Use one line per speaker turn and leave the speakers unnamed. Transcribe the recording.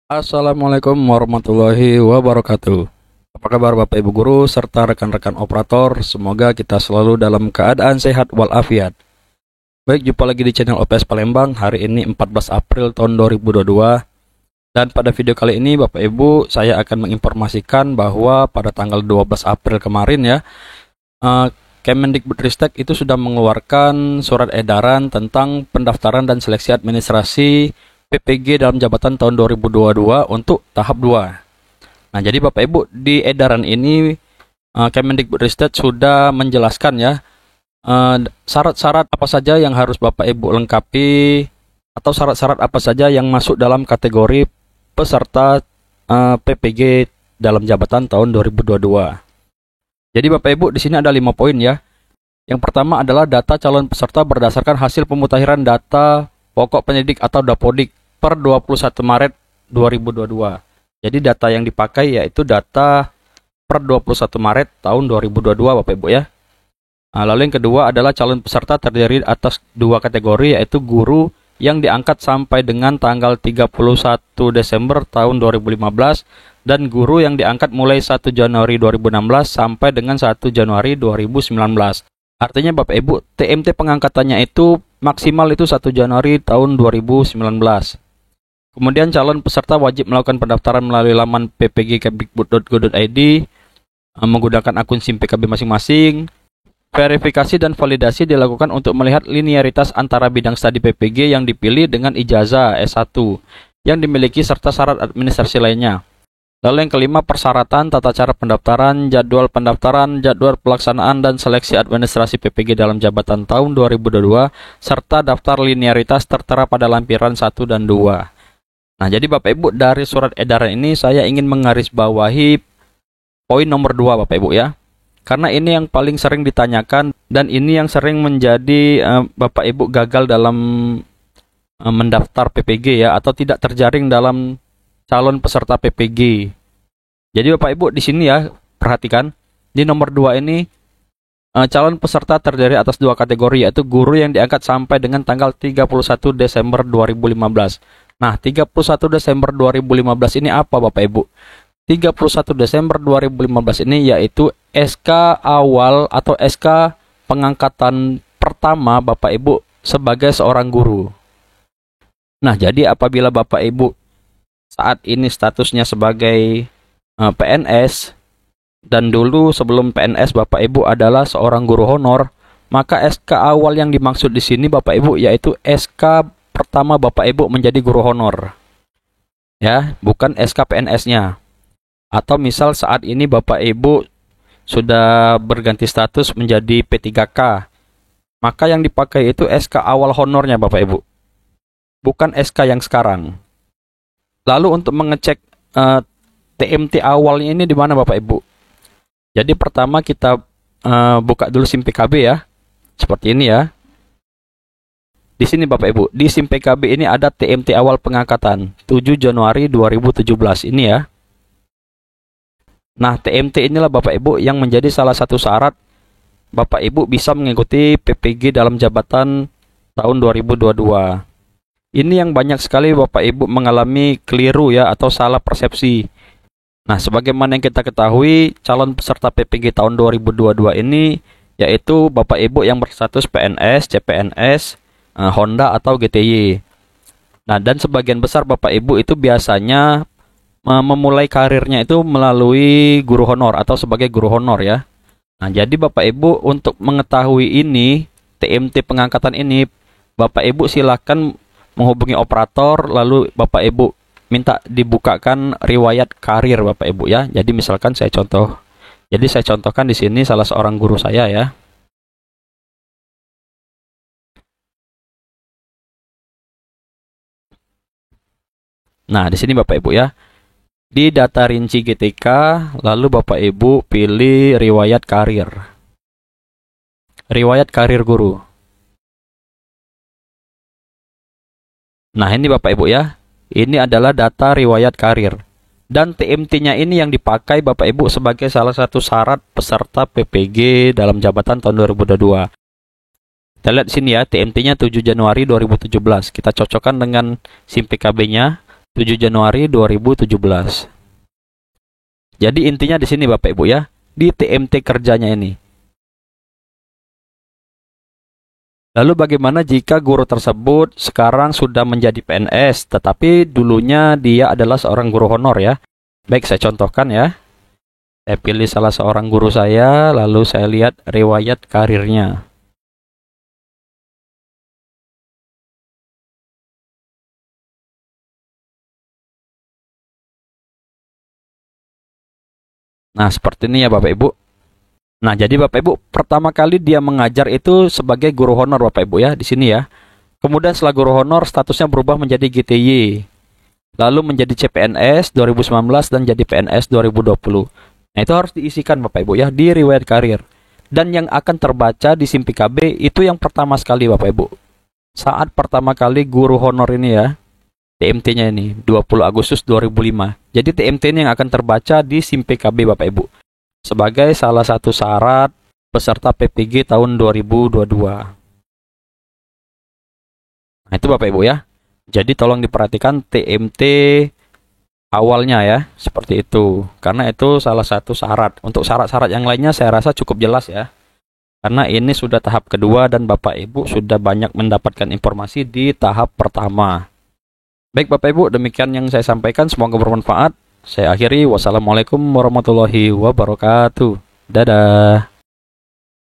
Assalamualaikum warahmatullahi wabarakatuh. Apa kabar Bapak Ibu Guru serta rekan-rekan operator? Semoga kita selalu dalam keadaan sehat walafiat. Baik, jumpa lagi di channel OPS Palembang. Hari ini 14 April tahun 2022. Dan pada video kali ini Bapak Ibu, saya akan menginformasikan bahwa pada tanggal 12 April kemarin ya, Kemendikbudristek itu sudah mengeluarkan surat edaran tentang pendaftaran dan seleksi administrasi PPG dalam jabatan tahun 2022 untuk tahap 2. Nah, jadi Bapak Ibu, di edaran ini Kemendikbudristek sudah menjelaskan ya syarat-syarat apa saja yang harus Bapak Ibu lengkapi atau syarat-syarat apa saja yang masuk dalam kategori peserta PPG dalam jabatan tahun 2022. Jadi Bapak Ibu, di sini ada 5 poin ya. Yang pertama adalah data calon peserta berdasarkan hasil pemutakhiran data pokok pendidik atau Dapodik per 21 Maret 2022. Jadi data yang dipakai yaitu data per 21 Maret tahun 2022 Bapak Ibu ya. Nah, lalu yang kedua adalah calon peserta terdiri atas 2 kategori, yaitu guru yang diangkat sampai dengan tanggal 31 Desember tahun 2015 dan guru yang diangkat mulai 1 Januari 2016 sampai dengan 1 Januari 2019. Artinya Bapak Ibu, TMT pengangkatannya itu maksimal itu 1 Januari tahun 2019. Kemudian calon peserta wajib melakukan pendaftaran melalui laman ppgkemdikbud.go.id menggunakan akun SIM PKB masing-masing. Verifikasi dan validasi dilakukan untuk melihat linearitas antara bidang studi PPG yang dipilih dengan ijazah S1 yang dimiliki serta syarat administrasi lainnya. Lalu yang kelima, persyaratan, tata cara pendaftaran, jadwal pelaksanaan dan seleksi administrasi PPG dalam jabatan tahun 2022 serta daftar linearitas tertera pada lampiran 1 dan 2. Nah, jadi Bapak Ibu, dari surat edaran ini saya ingin menggarisbawahi poin nomor 2 Bapak Ibu ya. Karena ini yang paling sering ditanyakan dan ini yang sering menjadi Bapak Ibu gagal dalam mendaftar PPG ya, atau tidak terjaring dalam calon peserta PPG. Jadi Bapak Ibu di sini ya, perhatikan di nomor 2 ini calon peserta terdiri atas 2 kategori, yaitu guru yang diangkat sampai dengan tanggal 31 Desember 2015. Nah, 31 Desember 2015 ini apa Bapak Ibu? 31 Desember 2015 ini yaitu SK awal atau SK pengangkatan pertama Bapak Ibu sebagai seorang guru. Nah, jadi apabila Bapak Ibu saat ini statusnya sebagai PNS dan dulu sebelum PNS Bapak Ibu adalah seorang guru honor, maka SK awal yang dimaksud di sini Bapak Ibu yaitu SK pertama Bapak Ibu menjadi guru honor. Ya, bukan SK PNS-nya. Atau misal saat ini Bapak Ibu sudah berganti status menjadi P3K, maka yang dipakai itu SK awal honornya Bapak Ibu, bukan SK yang sekarang. Lalu untuk mengecek TMT awalnya ini di mana Bapak Ibu? Jadi pertama kita buka dulu SIM PKB ya, seperti ini ya. Di sini Bapak Ibu, di SIM PKB ini ada TMT awal pengangkatan 7 Januari 2017 ini ya. Nah, TMT inilah Bapak Ibu yang menjadi salah satu syarat Bapak Ibu bisa mengikuti PPG dalam jabatan tahun 2022. Ini yang banyak sekali Bapak Ibu mengalami keliru ya, atau salah persepsi. Nah, sebagaimana yang kita ketahui, calon peserta PPG tahun 2022 ini yaitu Bapak Ibu yang berstatus PNS, CPNS, Honda atau GTY. Nah, dan sebagian besar Bapak Ibu itu biasanya memulai karirnya itu melalui guru honor atau sebagai guru honor ya. Nah, jadi Bapak Ibu untuk mengetahui ini, TMT pengangkatan ini, Bapak Ibu silakan menghubungi operator, lalu Bapak Ibu minta dibukakan riwayat karir Bapak Ibu ya. Jadi misalkan saya contohkan di sini salah seorang guru saya ya. Nah, di sini Bapak Ibu ya. Di data rinci GTK, lalu Bapak Ibu pilih riwayat karir. Riwayat karir guru. Nah, ini Bapak Ibu ya. Ini adalah data riwayat karir. Dan TMT-nya ini yang dipakai Bapak Ibu sebagai salah satu syarat peserta PPG dalam jabatan tahun 2022. Kita lihat di sini ya, TMT-nya 7 Januari 2017. Kita cocokkan dengan SIM PKB-nya. 7 Januari 2017. Jadi intinya di sini Bapak Ibu ya, di TMT kerjanya ini. Lalu bagaimana jika guru tersebut sekarang sudah menjadi PNS, tetapi dulunya dia adalah seorang guru honor ya? Baik, saya contohkan ya. Saya pilih salah seorang guru saya, lalu saya lihat riwayat karirnya. Nah, seperti ini ya Bapak Ibu. Nah, jadi Bapak Ibu, pertama kali dia mengajar itu sebagai guru honor Bapak Ibu ya, di sini ya. Kemudian setelah guru honor, statusnya berubah menjadi GTY. Lalu menjadi CPNS 2019 dan jadi PNS 2020. Nah, itu harus diisikan Bapak Ibu ya, di riwayat karir. Dan yang akan terbaca di SIM PKB itu yang pertama sekali Bapak Ibu. Saat pertama kali guru honor ini ya, TMT-nya ini 20 Agustus 2005. Jadi TMT ini yang akan terbaca di SIM PKB Bapak Ibu sebagai salah satu syarat peserta PPG tahun 2022. Nah, itu Bapak Ibu ya. Jadi tolong diperhatikan TMT awalnya ya, seperti itu. Karena itu salah satu syarat. Untuk syarat-syarat yang lainnya saya rasa cukup jelas ya. Karena ini sudah tahap kedua dan Bapak Ibu sudah banyak mendapatkan informasi di tahap pertama. Baik Bapak Ibu, demikian yang saya sampaikan, semoga bermanfaat. Saya akhiri, wassalamualaikum warahmatullahi wabarakatuh. Dadah.